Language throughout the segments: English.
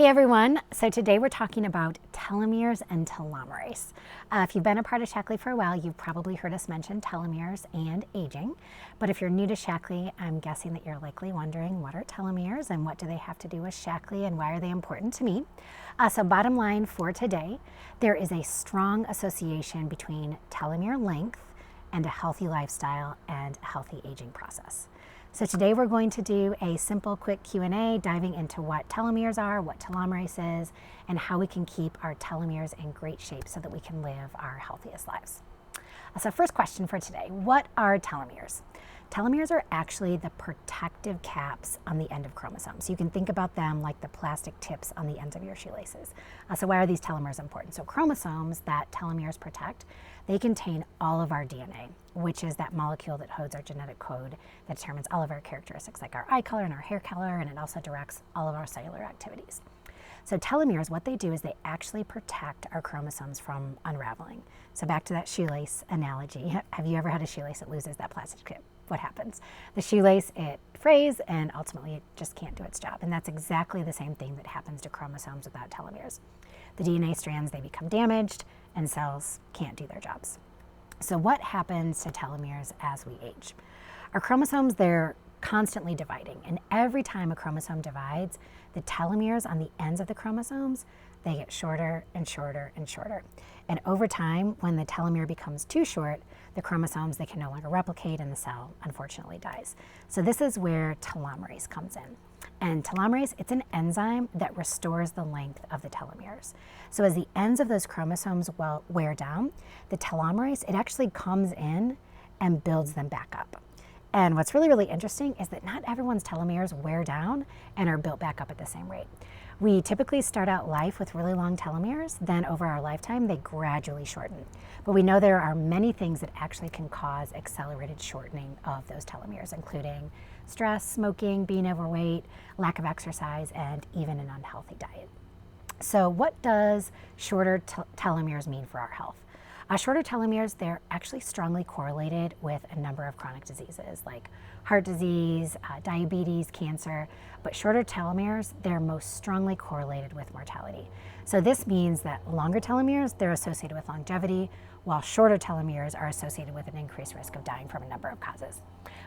Hey everyone, so today we're talking about telomeres and telomerase. If you've been a part of Shaklee for a while, you've probably heard us mention telomeres and aging. But if you're new to Shaklee, I'm guessing that you're likely wondering what are telomeres and what do they have to do with Shaklee and why are they important to me? So bottom line for today, there is a strong association between telomere length and a healthy lifestyle and a healthy aging process. So today we're going to do a simple quick Q&A diving into what telomeres are, what telomerase is, and how we can keep our telomeres in great shape so that we can live our healthiest lives. So first question for today, what are telomeres? Telomeres are actually the protective caps on the end of chromosomes. You can think about them like the plastic tips on the ends of your shoelaces. So why are these telomeres important? So chromosomes that telomeres protect, they contain all of our DNA, which is that molecule that codes our genetic code that determines all of our characteristics like our eye color and our hair color, and it also directs all of our cellular activities. So telomeres, what they do is they actually protect our chromosomes from unraveling. So back to that shoelace analogy. Have you ever had a shoelace that loses that plastic tip? What happens? The shoelace, it frays and ultimately it just can't do its job. And that's exactly the same thing that happens to chromosomes without telomeres. The DNA strands, they become damaged and cells can't do their jobs. So what happens to telomeres as we age? Our chromosomes, they're constantly dividing, and every time a chromosome divides, the telomeres on the ends of the chromosomes, they get shorter and shorter and shorter. And over time, when the telomere becomes too short, the chromosomes, they can no longer replicate and the cell unfortunately dies. So this is where telomerase comes in. And telomerase, it's an enzyme that restores the length of the telomeres. So as the ends of those chromosomes wear down, the telomerase, it actually comes in and builds them back up. And what's really, really interesting is that not everyone's telomeres wear down and are built back up at the same rate. We typically start out life with really long telomeres, then over our lifetime, they gradually shorten. But we know there are many things that actually can cause accelerated shortening of those telomeres, including stress, smoking, being overweight, lack of exercise, and even an unhealthy diet. So what does shorter telomeres mean for our health? Shorter telomeres, they're actually strongly correlated with a number of chronic diseases like heart disease, diabetes, cancer, but shorter telomeres, they're most strongly correlated with mortality. So this means that longer telomeres, they're associated with longevity, while shorter telomeres are associated with an increased risk of dying from a number of causes.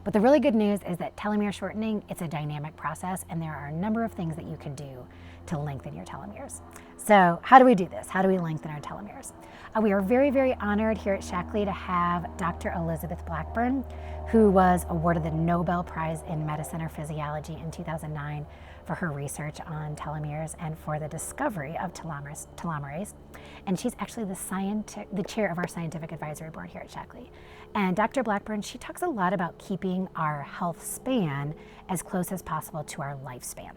But the really good news is that telomere shortening, it's a dynamic process, and there are a number of things that you can do to lengthen your telomeres. So how do we do this? How do we lengthen our telomeres? We are very, very honored here at Shaklee to have Dr. Elizabeth Blackburn, who was awarded the Nobel Prize in Medicine or Physiology in 2009 for her research on telomeres and for the discovery of telomerase. And she's actually the chair of our scientific advisory board here at Shaklee. And Dr. Blackburn, she talks a lot about keeping our health span as close as possible to our lifespan.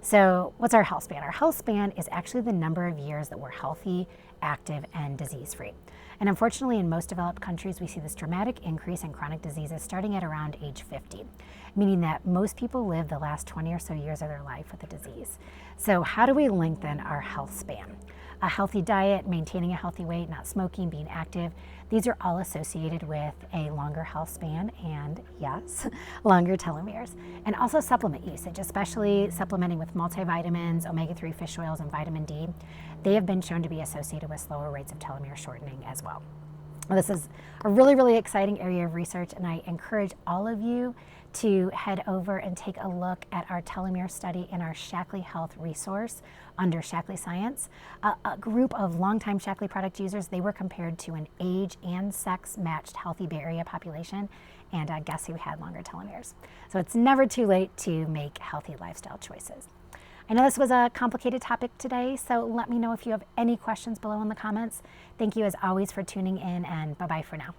So what's our health span? Our health span is actually the number of years that we're healthy, active, and disease-free. And unfortunately, in most developed countries, we see this dramatic increase in chronic diseases starting at around age 50, meaning that most people live the last 20 or so years of their life with a disease. So how do we lengthen our health span? A healthy diet, maintaining a healthy weight, not smoking, being active, these are all associated with a longer health span and, yes, longer telomeres. And also supplement usage, especially supplementing with multivitamins, omega-3 fish oils, and vitamin D. They have been shown to be associated with slower rates of telomere shortening as well. This is a really, really exciting area of research, and I encourage all of you to head over and take a look at our telomere study in our Shaklee Health resource under Shaklee Science. A group of longtime Shaklee product users, they were compared to an age and sex matched healthy Bay Area population, and guess who had longer telomeres? So it's never too late to make healthy lifestyle choices. I know this was a complicated topic today, so let me know if you have any questions below in the comments. Thank you as always for tuning in, and bye-bye for now.